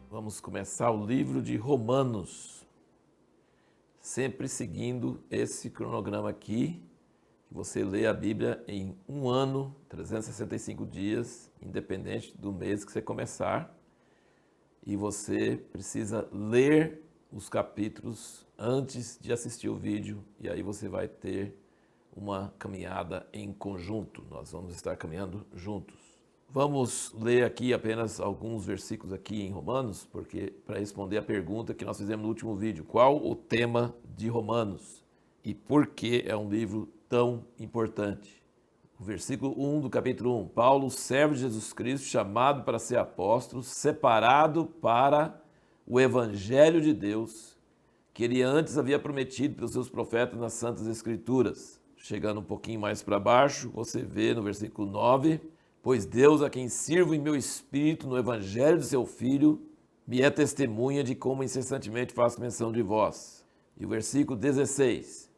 Vamos começar o livro de Romanos, sempre seguindo esse cronograma aqui, que você lê a Bíblia em um ano, 365 dias, independente do mês que você começar, e você precisa ler os capítulos antes de assistir o vídeo, e aí você vai ter uma caminhada em conjunto, nós vamos estar caminhando juntos. Vamos ler aqui apenas alguns versículos aqui em Romanos, porque para responder a pergunta que nós fizemos no último vídeo, qual o tema de Romanos e por que é um livro tão importante. O versículo 1 do capítulo 1, Paulo, servo de Jesus Cristo, chamado para ser apóstolo, separado para o evangelho de Deus, que ele antes havia prometido pelos seus profetas nas Santas Escrituras. Chegando um pouquinho mais para baixo, você vê no versículo 9, pois Deus, a quem sirvo em meu espírito no evangelho de seu Filho, me é testemunha de como incessantemente faço menção de vós. E o versículo 16,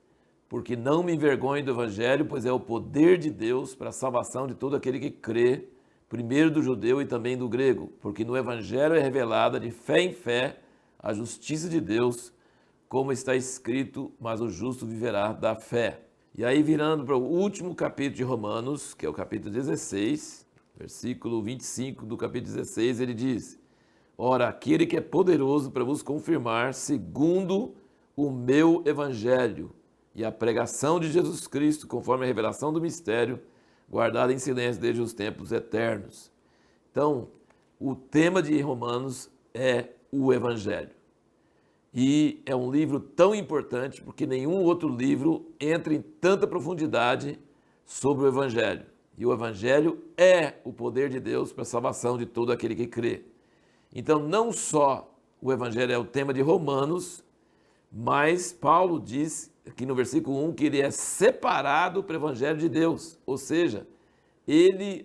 porque não me envergonho do evangelho, pois é o poder de Deus para a salvação de todo aquele que crê, primeiro do judeu e também do grego, porque no evangelho é revelada de fé em fé a justiça de Deus, como está escrito, mas o justo viverá da fé. E aí, virando para o último capítulo de Romanos, que é o capítulo 16, versículo 25 do capítulo 16, ele diz, ora, aquele que é poderoso para vos confirmar, segundo o meu evangelho e a pregação de Jesus Cristo, conforme a revelação do mistério, guardada em silêncio desde os tempos eternos. Então, o tema de Romanos é o evangelho. E é um livro tão importante porque nenhum outro livro entra em tanta profundidade sobre o Evangelho. E o Evangelho é o poder de Deus para a salvação de todo aquele que crê. Então, não só o Evangelho é o tema de Romanos, mas Paulo diz aqui no versículo 1 que ele é separado para o Evangelho de Deus. Ou seja,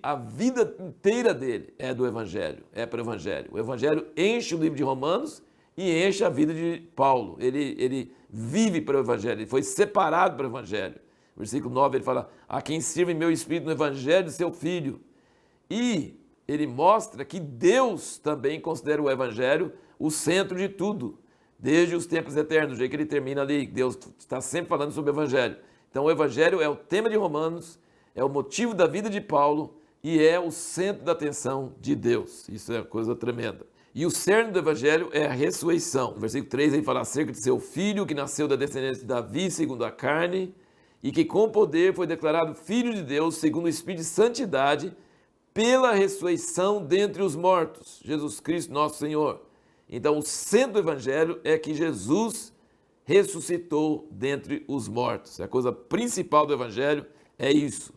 a vida inteira dele é do Evangelho, é para o Evangelho. O Evangelho enche o livro de Romanos e enche a vida de Paulo. Ele vive para o Evangelho, ele foi separado para o Evangelho. Versículo 9, ele fala, a quem sirva em meu espírito no Evangelho de seu Filho. E ele mostra que Deus também considera o Evangelho o centro de tudo, desde os tempos eternos, do jeito que ele termina ali, Deus está sempre falando sobre o Evangelho. Então o Evangelho é o tema de Romanos, é o motivo da vida de Paulo e é o centro da atenção de Deus. Isso é uma coisa tremenda. E o cerne do Evangelho é a ressurreição. No versículo 3 ele fala acerca de seu filho, que nasceu da descendência de Davi, segundo a carne, e que com poder foi declarado filho de Deus, segundo o Espírito de santidade, pela ressurreição dentre os mortos, Jesus Cristo nosso Senhor. Então o centro do Evangelho é que Jesus ressuscitou dentre os mortos. A coisa principal do Evangelho é isso.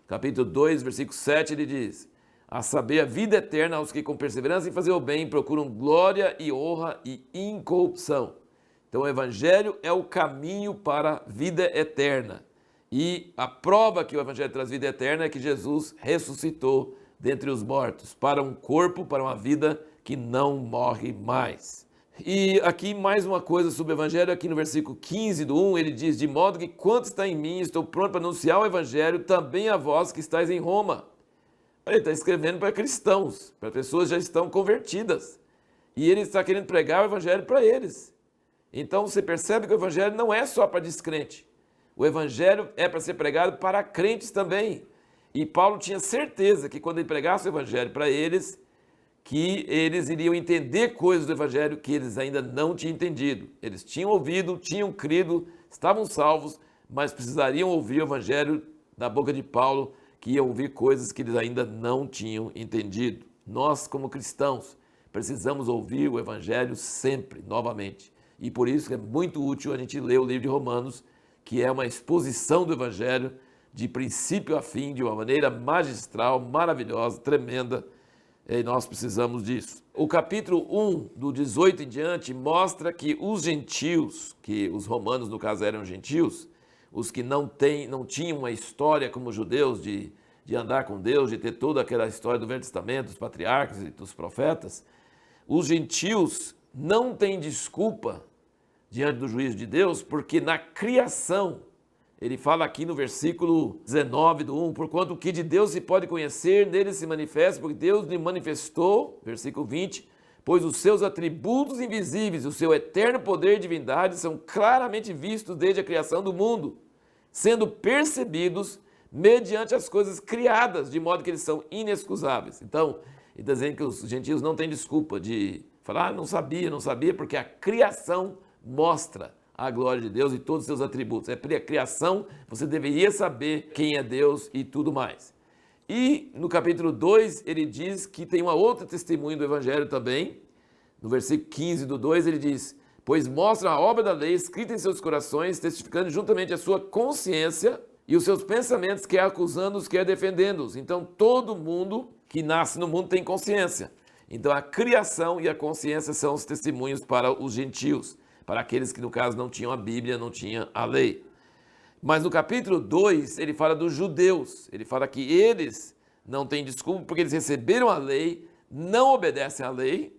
Capítulo 2, versículo 7, ele diz, a saber, a vida eterna aos que com perseverança em fazer o bem procuram glória e honra e incorrupção. Então o Evangelho é o caminho para a vida eterna. E a prova que o Evangelho traz vida eterna é que Jesus ressuscitou dentre os mortos, para um corpo, para uma vida que não morre mais. E aqui mais uma coisa sobre o Evangelho, aqui no versículo 15 do 1, ele diz, de modo que quanto está em mim, estou pronto para anunciar o Evangelho também a vós que estáis em Roma. Ele está escrevendo para cristãos, para pessoas que já estão convertidas. E ele está querendo pregar o Evangelho para eles. Então você percebe que o Evangelho não é só para descrente. O Evangelho é para ser pregado para crentes também. E Paulo tinha certeza que quando ele pregasse o Evangelho para eles, que eles iriam entender coisas do Evangelho que eles ainda não tinham entendido. Eles tinham ouvido, tinham crido, estavam salvos, mas precisariam ouvir o Evangelho da boca de Paulo, que ia ouvir coisas que eles ainda não tinham entendido. Nós, como cristãos, precisamos ouvir o Evangelho sempre, novamente. E por isso é muito útil a gente ler o livro de Romanos, que é uma exposição do Evangelho de princípio a fim, de uma maneira magistral, maravilhosa, tremenda. E nós precisamos disso. O capítulo 1, do 18 em diante, mostra que os gentios, que os romanos no caso eram gentios, os que não tinham uma história como judeus de andar com Deus, de ter toda aquela história do Velho Testamento, dos patriarcas e dos profetas, os gentios não têm desculpa diante do juízo de Deus, porque na criação, ele fala aqui no versículo 19 do 1, porquanto o que de Deus se pode conhecer, nele se manifesta, porque Deus lhe manifestou, versículo 20, pois os seus atributos invisíveis, o seu eterno poder e divindade são claramente vistos desde a criação do mundo, sendo percebidos mediante as coisas criadas, de modo que eles são inexcusáveis. Então, ele está dizendo que os gentios não têm desculpa de falar, não sabia, porque a criação mostra a glória de Deus e todos os seus atributos. É a criação, você deveria saber quem é Deus e tudo mais. E no capítulo 2, ele diz que tem uma outra testemunha do Evangelho também. No versículo 15 do 2, ele diz: pois mostram a obra da lei escrita em seus corações, testificando juntamente a sua consciência e os seus pensamentos, quer acusando-os, quer defendendo-os. Então, todo mundo que nasce no mundo tem consciência. Então, a criação e a consciência são os testemunhos para os gentios, para aqueles que, no caso, não tinham a Bíblia, não tinham a lei. Mas no capítulo 2, ele fala dos judeus. Ele fala que eles não têm desculpa porque eles receberam a lei, não obedecem à lei,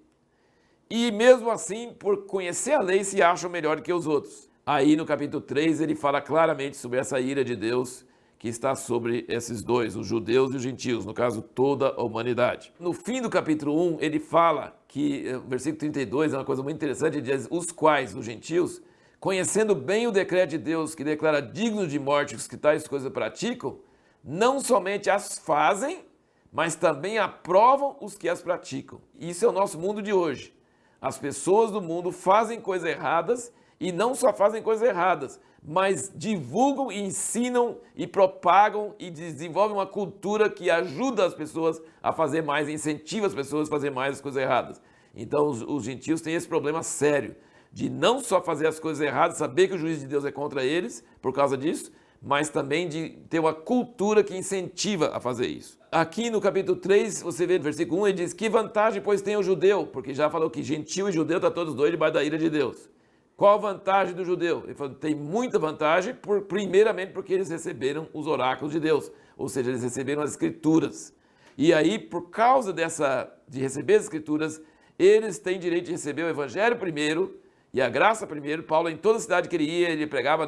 e mesmo assim, por conhecer a lei, se acham melhor que os outros. Aí no capítulo 3, ele fala claramente sobre essa ira de Deus que está sobre esses dois, os judeus e os gentios, no caso, toda a humanidade. No fim do capítulo 1, ele fala que, versículo 32, é uma coisa muito interessante, ele diz: os quais, os gentios, conhecendo bem o decreto de Deus, que declara dignos de morte os que tais coisas praticam, não somente as fazem, mas também aprovam os que as praticam. Isso é o nosso mundo de hoje. As pessoas do mundo fazem coisas erradas e não só fazem coisas erradas, mas divulgam e ensinam e propagam e desenvolvem uma cultura que ajuda as pessoas a fazer mais, incentiva as pessoas a fazer mais as coisas erradas. Então os gentios têm esse problema sério de não só fazer as coisas erradas, saber que o juízo de Deus é contra eles por causa disso, mas também de ter uma cultura que incentiva a fazer isso. Aqui no capítulo 3, você vê no versículo 1, ele diz: que vantagem, pois, tem o judeu? Porque já falou que gentil e judeu estão todos dois debaixo da ira de Deus. Qual a vantagem do judeu? Ele falou: tem muita vantagem, primeiramente porque eles receberam os oráculos de Deus, ou seja, eles receberam as escrituras. E aí, por causa de receber as escrituras, eles têm direito de receber o evangelho primeiro, e a graça primeiro. Paulo, em toda cidade que ele ia, ele pregava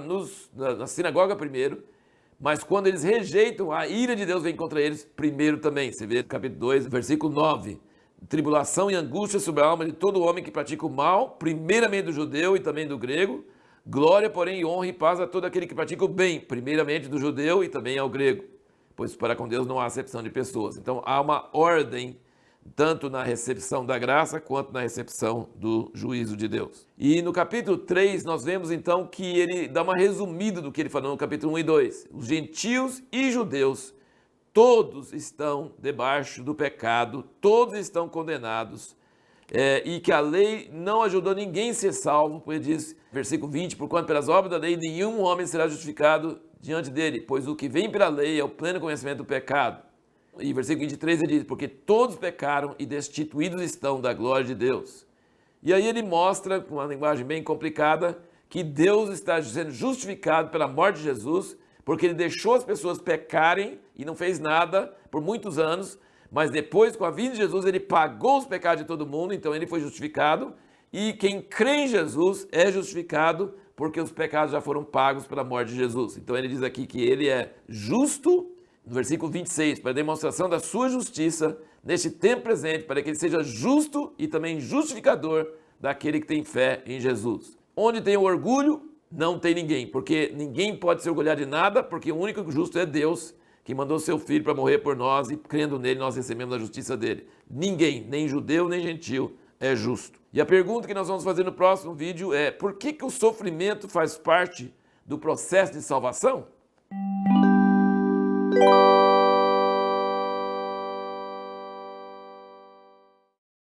na sinagoga primeiro, mas quando eles rejeitam, a ira de Deus vem contra eles primeiro também. Você vê no capítulo 2, versículo 9. Tribulação e angústia sobre a alma de todo homem que pratica o mal, primeiramente do judeu e também do grego. Glória, porém, honra e paz a todo aquele que pratica o bem, primeiramente do judeu e também ao grego. Pois para com Deus não há acepção de pessoas. Então há uma ordem tanto na recepção da graça, quanto na recepção do juízo de Deus. E no capítulo 3, nós vemos então que ele dá uma resumida do que ele falou no capítulo 1 e 2. Os gentios e judeus, todos estão debaixo do pecado, todos estão condenados, e que a lei não ajudou ninguém a ser salvo, porque diz, versículo 20, porquanto pelas obras da lei nenhum homem será justificado diante dele, pois o que vem pela lei é o pleno conhecimento do pecado. E versículo 23 ele diz: porque todos pecaram e destituídos estão da glória de Deus. E aí ele mostra, com uma linguagem bem complicada, que Deus está sendo justificado pela morte de Jesus, porque ele deixou as pessoas pecarem e não fez nada por muitos anos, mas depois, com a vinda de Jesus, ele pagou os pecados de todo mundo, então ele foi justificado, e quem crê em Jesus é justificado, porque os pecados já foram pagos pela morte de Jesus. Então ele diz aqui que ele é justo, no versículo 26, para a demonstração da sua justiça neste tempo presente, para que ele seja justo e também justificador daquele que tem fé em Jesus. Onde tem o orgulho, não tem ninguém, porque ninguém pode se orgulhar de nada, porque o único justo é Deus, que mandou seu Filho para morrer por nós, e crendo nele nós recebemos a justiça dele. Ninguém, nem judeu nem gentil, é justo. E a pergunta que nós vamos fazer no próximo vídeo é: por que o sofrimento faz parte do processo de salvação?